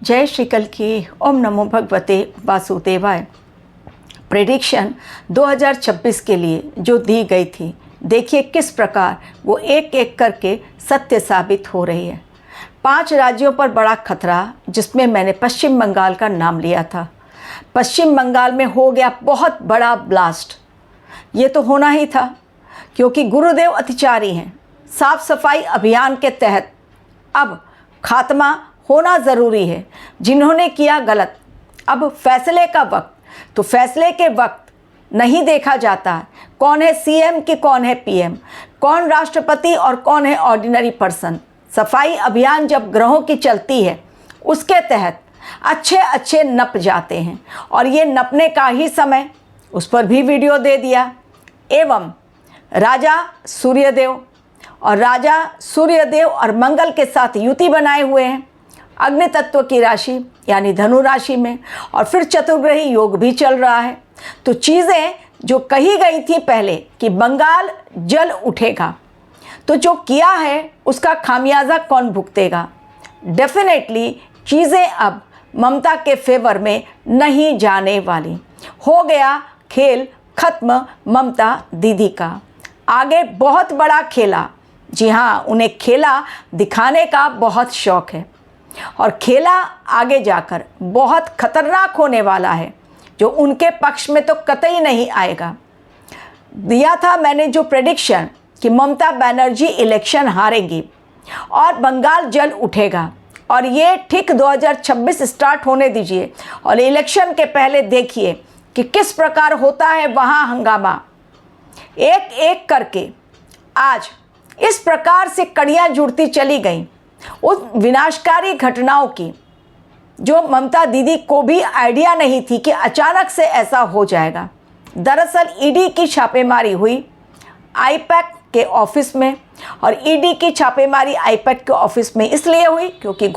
जय श्री कल की। ओम नमो भगवते वासुदेवाय। प्रेडिक्शन 2026 के लिए जो दी गई थी, देखिए किस प्रकार वो एक एक करके सत्य साबित हो रही है। 5 राज्यों पर बड़ा खतरा, जिसमें मैंने पश्चिम बंगाल का नाम लिया था। पश्चिम बंगाल में हो गया बहुत बड़ा ब्लास्ट। ये तो होना ही था, क्योंकि गुरुदेव अतिचारी हैं। साफ सफाई अभियान के तहत अब खात्मा होना ज़रूरी है। जिन्होंने किया गलत, अब फैसले का वक्त, तो फैसले के वक्त नहीं देखा जाता है कौन है सीएम कि कौन है पीएम, कौन राष्ट्रपति और कौन है ऑर्डिनरी पर्सन। सफाई अभियान जब ग्रहों की चलती है, उसके तहत अच्छे अच्छे नप जाते हैं, और ये नपने का ही समय, उस पर भी वीडियो दे दिया। एवं राजा सूर्यदेव और मंगल के साथ युति बनाए हुए हैं अग्नि तत्व की राशि यानी धनु राशि में, और फिर चतुर्ग्रही योग भी चल रहा है। तो चीज़ें जो कही गई थी पहले कि बंगाल जल उठेगा, तो जो किया है उसका खामियाजा कौन भुगतेगा। डेफिनेटली चीज़ें अब ममता के फेवर में नहीं जाने वाली। हो गया खेल खत्म ममता दीदी का। आगे बहुत बड़ा खेला, जी हाँ, उन्हें खेला दिखाने का बहुत शौक है, और खेला आगे जाकर बहुत खतरनाक होने वाला है, जो उनके पक्ष में तो कतई नहीं आएगा। दिया था मैंने जो प्रेडिक्शन कि ममता बनर्जी इलेक्शन हारेंगी और बंगाल जल उठेगा, और ये ठीक 2026 स्टार्ट होने दीजिए, और इलेक्शन के पहले देखिए कि किस प्रकार होता है वहाँ हंगामा। एक एक करके आज इस प्रकार से कड़ियाँ जुड़ती चली गईं उस विनाशकारी घटनाओं की, जो ममता दीदी को भी आइडिया नहीं थी कि अचानक से ऐसा हो जाएगा। दरअसल ईडी की छापेमारी हुई आईपैक के ऑफिस में, और ईडी की छापेमारी आईपैक के ऑफिस में इसलिए हुई क्योंकि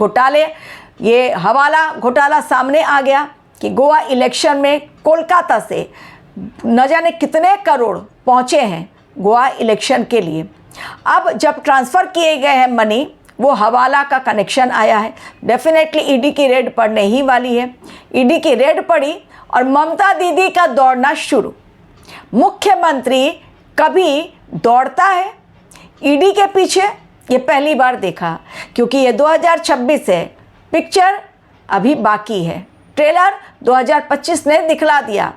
ये हवाला घोटाला सामने आ गया कि गोवा इलेक्शन में कोलकाता से न जाने कितने करोड़ पहुँचे हैं गोवा इलेक्शन के लिए। अब जब ट्रांसफ़र किए गए हैं मनी, वो हवाला का कनेक्शन आया है। डेफिनेटली ईडी की रेड पड़ने ही वाली है। ईडी की रेड पड़ी और ममता दीदी का दौड़ना शुरू। मुख्यमंत्री कभी दौड़ता है ईडी के पीछे, ये पहली बार देखा, क्योंकि ये 2026 है, पिक्चर अभी बाकी है। ट्रेलर 2025 ने दिखला दिया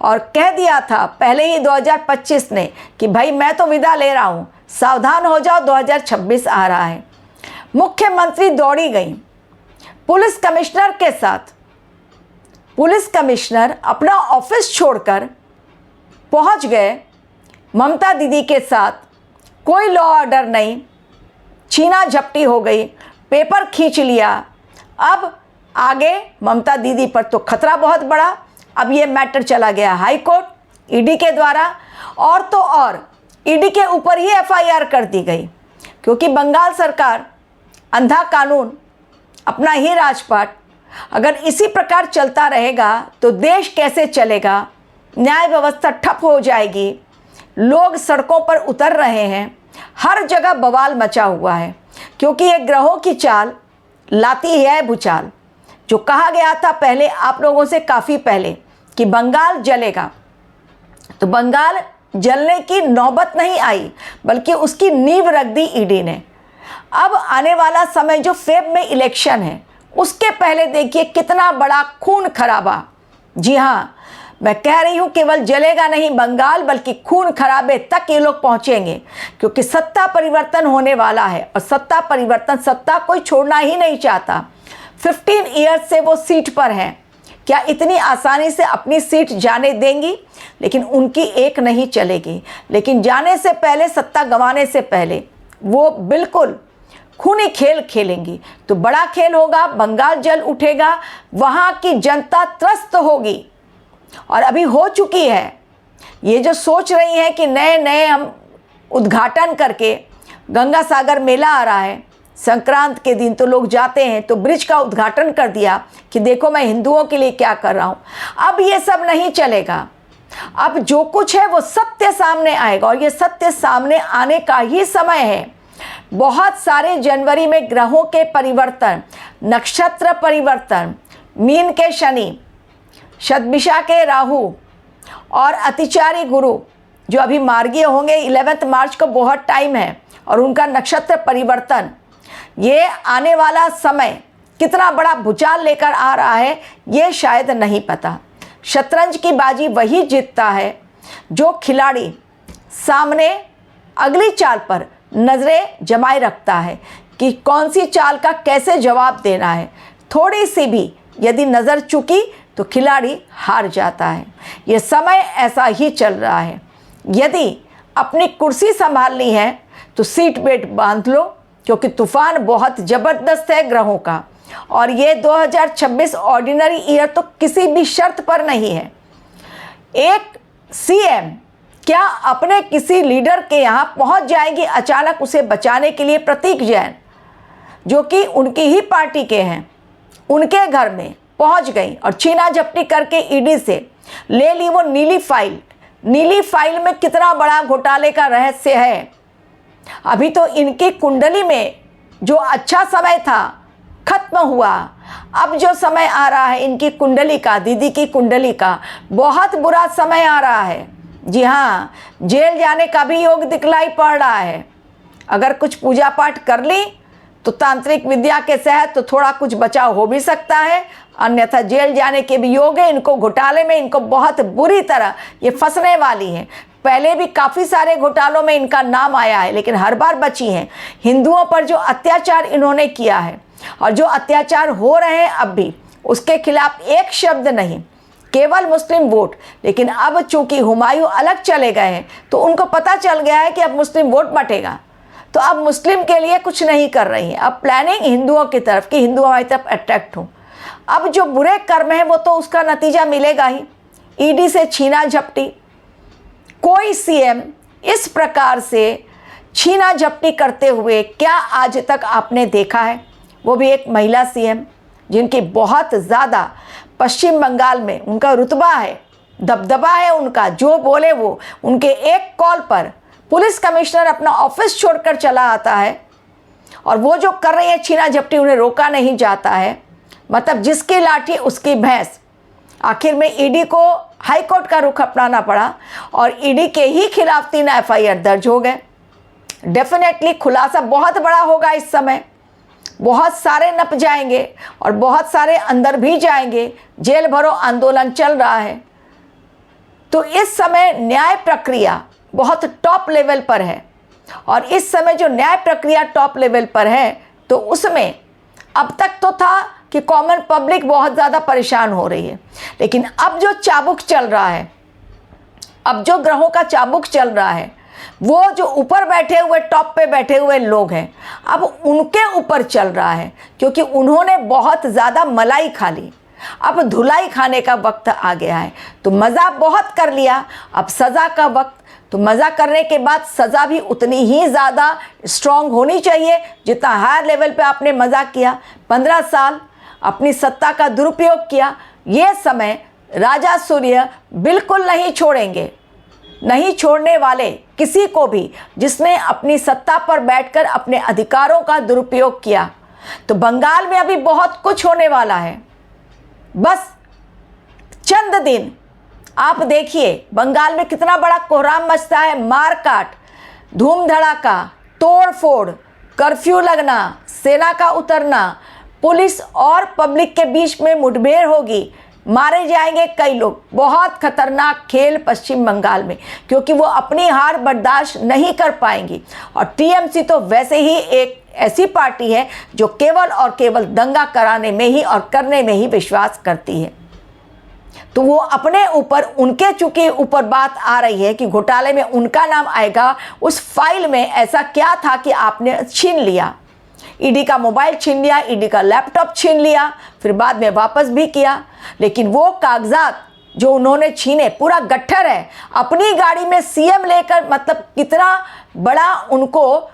और कह दिया था पहले ही 2025 ने कि भाई मैं तो विदा ले रहा हूँ, सावधान हो जाओ, 2026 आ रहा है। मुख्यमंत्री दौड़ी गई पुलिस कमिश्नर के साथ। पुलिस कमिश्नर अपना ऑफिस छोड़कर पहुंच गए ममता दीदी के साथ। कोई लॉ ऑर्डर नहीं, छीना झपटी हो गई, पेपर खींच लिया। अब आगे ममता दीदी पर तो खतरा बहुत बड़ा। अब ये मैटर चला गया हाई कोर्ट ईडी के द्वारा, और तो और ईडी के ऊपर ही एफआईआर कर दी गई, क्योंकि बंगाल सरकार अंधा कानून, अपना ही राजपाट, अगर इसी प्रकार चलता रहेगा तो देश कैसे चलेगा। न्याय व्यवस्था ठप हो जाएगी। लोग सड़कों पर उतर रहे हैं, हर जगह बवाल मचा हुआ है, क्योंकि ये ग्रहों की चाल लाती है भूचाल। जो कहा गया था पहले आप लोगों से काफ़ी पहले कि बंगाल जलेगा, तो बंगाल जलने की नौबत नहीं आई, बल्कि उसकी नींव रख दी ईडी ने। अब आने वाला समय जो फेब में इलेक्शन है, उसके पहले देखिए कितना बड़ा खून खराबा। जी हाँ, मैं कह रही हूँ केवल जलेगा नहीं बंगाल, बल्कि खून खराबे तक ये लोग पहुँचेंगे, क्योंकि सत्ता परिवर्तन होने वाला है, और सत्ता परिवर्तन, सत्ता कोई छोड़ना ही नहीं चाहता। 15 ईयर्स से वो सीट पर हैं, क्या इतनी आसानी से अपनी सीट जाने देंगी? लेकिन उनकी एक नहीं चलेगी। लेकिन जाने से पहले, सत्ता गंवाने से पहले वो बिल्कुल खूनी खेल खेलेंगी। तो बड़ा खेल होगा, बंगाल जल उठेगा, वहाँ की जनता त्रस्त होगी, और अभी हो चुकी है। ये जो सोच रही हैं कि नए नए हम उद्घाटन करके, गंगा सागर मेला आ रहा है, संक्रांत के दिन तो लोग जाते हैं, तो ब्रिज का उद्घाटन कर दिया कि देखो मैं हिंदुओं के लिए क्या कर रहा हूँ। अब ये सब नहीं चलेगा। अब जो कुछ है वो सत्य सामने आएगा, और ये सत्य सामने आने का ही समय है। बहुत सारे जनवरी में ग्रहों के परिवर्तन, नक्षत्र परिवर्तन, मीन के शनि, शतभिषा के राहु और अतिचारी गुरु जो अभी मार्गीय होंगे 11 मार्च को, बहुत टाइम है, और उनका नक्षत्र परिवर्तन, ये आने वाला समय कितना बड़ा भूचाल लेकर आ रहा है ये शायद नहीं पता। शतरंज की बाजी वही जीतता है जो खिलाड़ी सामने अगली चाल पर नज़रें जमाए रखता है कि कौन सी चाल का कैसे जवाब देना है। थोड़ी सी भी यदि नज़र चुकी तो खिलाड़ी हार जाता है। ये समय ऐसा ही चल रहा है। यदि अपनी कुर्सी संभालनी है तो सीट बेल्ट बांध लो, क्योंकि तूफान बहुत ज़बरदस्त है ग्रहों का, और ये 2026 ऑर्डिनरी ईयर तो किसी भी शर्त पर नहीं है। एक सीएम क्या अपने किसी लीडर के यहाँ पहुँच जाएगी अचानक उसे बचाने के लिए? प्रतीक जैन जो कि उनकी ही पार्टी के हैं, उनके घर में पहुँच गई और छीना झपटी करके ईडी से ले ली वो नीली फाइल। नीली फाइल में कितना बड़ा घोटाले का रहस्य है। अभी तो इनकी कुंडली में जो अच्छा समय था खत्म हुआ, अब जो समय आ रहा है इनकी कुंडली का, दीदी की कुंडली का, बहुत बुरा समय आ रहा है। जी हाँ, जेल जाने का भी योग दिखलाई पड़ रहा है। अगर कुछ पूजा पाठ कर ली तो तांत्रिक विद्या के तहत तो थोड़ा कुछ बचाव हो भी सकता है, अन्यथा जेल जाने के भी योग है। इनको घोटाले में इनको बहुत बुरी तरह ये फंसने वाली हैं। पहले भी काफ़ी सारे घोटालों में इनका नाम आया है, लेकिन हर बार बची हैं। हिंदुओं पर जो अत्याचार इन्होंने किया है और जो अत्याचार हो रहे हैं अब भी, उसके खिलाफ एक शब्द नहीं, केवल मुस्लिम वोट। लेकिन अब चूंकि हुमायूं अलग चले गए हैं तो उनको पता चल गया है कि अब मुस्लिम वोट बटेगा, तो अब मुस्लिम के लिए कुछ नहीं कर रही है। अब प्लानिंग हिंदुओं की तरफ कि हिंदू हमारी तरफ अट्रैक्ट हों। अब जो बुरे कर्म हैं वो तो उसका नतीजा मिलेगा ही। ईडी से छीना झपटी, कोई सीएम इस प्रकार से छीना झपटी करते हुए क्या आज तक आपने देखा है? वो भी एक महिला सीएम जिनकी बहुत ज़्यादा पश्चिम बंगाल में उनका रुतबा है, दबदबा है उनका, जो बोले वो। उनके एक कॉल पर पुलिस कमिश्नर अपना ऑफिस छोड़कर चला आता है, और वो जो कर रही है छीना झपटी उन्हें रोका नहीं जाता है। मतलब जिसकी लाठी उसकी भैंस। आखिर में ईडी को हाईकोर्ट का रुख अपनाना पड़ा और ईडी के ही खिलाफ 3 एफआईआर दर्ज हो गए। डेफिनेटली खुलासा बहुत बड़ा होगा इस समय, बहुत सारे नप जाएंगे और बहुत सारे अंदर भी जाएंगे। जेल भरो आंदोलन चल रहा है। तो इस समय न्याय प्रक्रिया बहुत टॉप लेवल पर है, और इस समय जो न्याय प्रक्रिया टॉप लेवल पर है तो उसमें अब तक तो था कि कॉमन पब्लिक बहुत ज़्यादा परेशान हो रही है, लेकिन अब जो चाबुक चल रहा है, अब जो ग्रहों का चाबुक चल रहा है, वो जो ऊपर बैठे हुए टॉप पे बैठे हुए लोग हैं अब उनके ऊपर चल रहा है, क्योंकि उन्होंने बहुत ज़्यादा मलाई खा ली। अब धुलाई खाने का वक्त आ गया है। तो मज़ा बहुत कर लिया, अब सज़ा का वक्त। तो मज़ा करने के बाद सज़ा भी उतनी ही ज़्यादा स्ट्रॉन्ग होनी चाहिए जितना हायर लेवल पे आपने मज़ा किया। 15 साल अपनी सत्ता का दुरुपयोग किया। ये समय राजा सूर्य बिल्कुल नहीं छोड़ेंगे, नहीं छोड़ने वाले किसी को भी जिसने अपनी सत्ता पर बैठकर अपने अधिकारों का दुरुपयोग किया। तो बंगाल में अभी बहुत कुछ होने वाला है। बस चंद दिन आप देखिए बंगाल में कितना बड़ा कोहराम मचता है। मार काट, धूम धड़ाका, तोड़ फोड़, कर्फ्यू लगना, सेना का उतरना, पुलिस और पब्लिक के बीच में मुठभेड़ होगी, मारे जाएंगे कई लोग। बहुत खतरनाक खेल पश्चिम बंगाल में, क्योंकि वो अपनी हार बर्दाश्त नहीं कर पाएंगी। और टीएमसी तो वैसे ही एक ऐसी पार्टी है जो केवल और केवल दंगा कराने में ही और करने में ही विश्वास करती है। तो वो अपने ऊपर, उनके चूंकि ऊपर बात आ रही है कि घोटाले में उनका नाम आएगा। उस फाइल में ऐसा क्या था कि आपने छीन लिया? ईडी का मोबाइल छीन लिया, ईडी का लैपटॉप छीन लिया, फिर बाद में वापस भी किया। लेकिन वो कागजात जो उन्होंने छीने पूरा गट्ठर है। अपनी गाड़ी में सीएम लेकर, मतलब कितना बड़ा उनको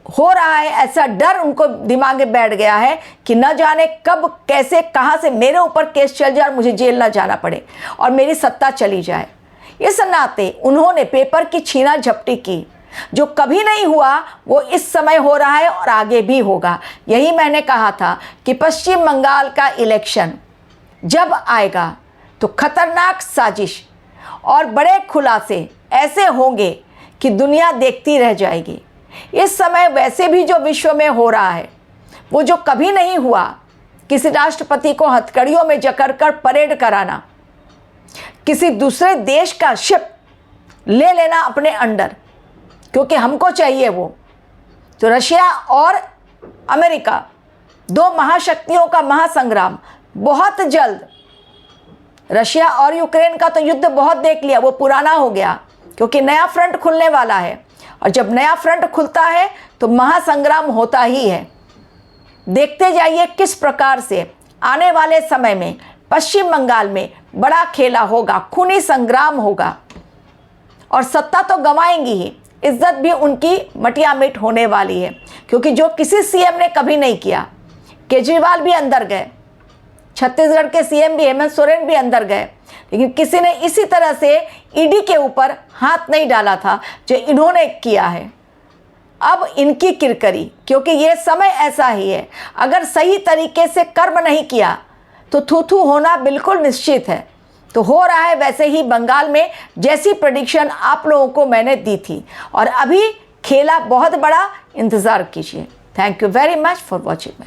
हो रहा है, ऐसा डर उनको दिमाग में बैठ गया है कि न जाने कब कैसे कहाँ से मेरे ऊपर केस चल जाए और मुझे जेल ना जाना पड़े और मेरी सत्ता चली जाए। इस नाते उन्होंने पेपर की छीना झपटी की, जो कभी नहीं हुआ वो इस समय हो रहा है और आगे भी होगा। यही मैंने कहा था कि पश्चिम बंगाल का इलेक्शन जब आएगा तो खतरनाक साजिश और बड़े खुलासे ऐसे होंगे कि दुनिया देखती रह जाएगी। इस समय वैसे भी जो विश्व में हो रहा है वो जो कभी नहीं हुआ, किसी राष्ट्रपति को हथकड़ियों में जकड़ कर परेड कराना, किसी दूसरे देश का शिप ले लेना अपने अंडर क्योंकि हमको चाहिए वो। तो रशिया और अमेरिका, दो महाशक्तियों का महासंग्राम बहुत जल्द। रशिया और यूक्रेन का तो युद्ध बहुत देख लिया, वो पुराना हो गया क्योंकि नया फ्रंट खुलने वाला है और जब नया फ्रंट खुलता है तो महासंग्राम होता ही है। देखते जाइए किस प्रकार से आने वाले समय में पश्चिम बंगाल में बड़ा खेला होगा, खूनी संग्राम होगा और सत्ता तो गंवाएंगी ही, इज्जत भी उनकी मटियामिट होने वाली है क्योंकि जो किसी सीएम ने कभी नहीं किया। केजरीवाल भी अंदर गए, छत्तीसगढ़ के सीएम भी हेमंत सोरेन भी अंदर गए, लेकिन किसी ने इसी तरह से ईडी के ऊपर हाथ नहीं डाला था जो इन्होंने किया है। अब इनकी किरकिरी, क्योंकि ये समय ऐसा ही है, अगर सही तरीके से कर्म नहीं किया तो थू होना बिल्कुल निश्चित है। तो हो रहा है वैसे ही बंगाल में, जैसी प्रेडिक्शन आप लोगों को मैंने दी थी। और अभी खेला बहुत बड़ा, इंतज़ार कीजिए। Thank you very much for watching.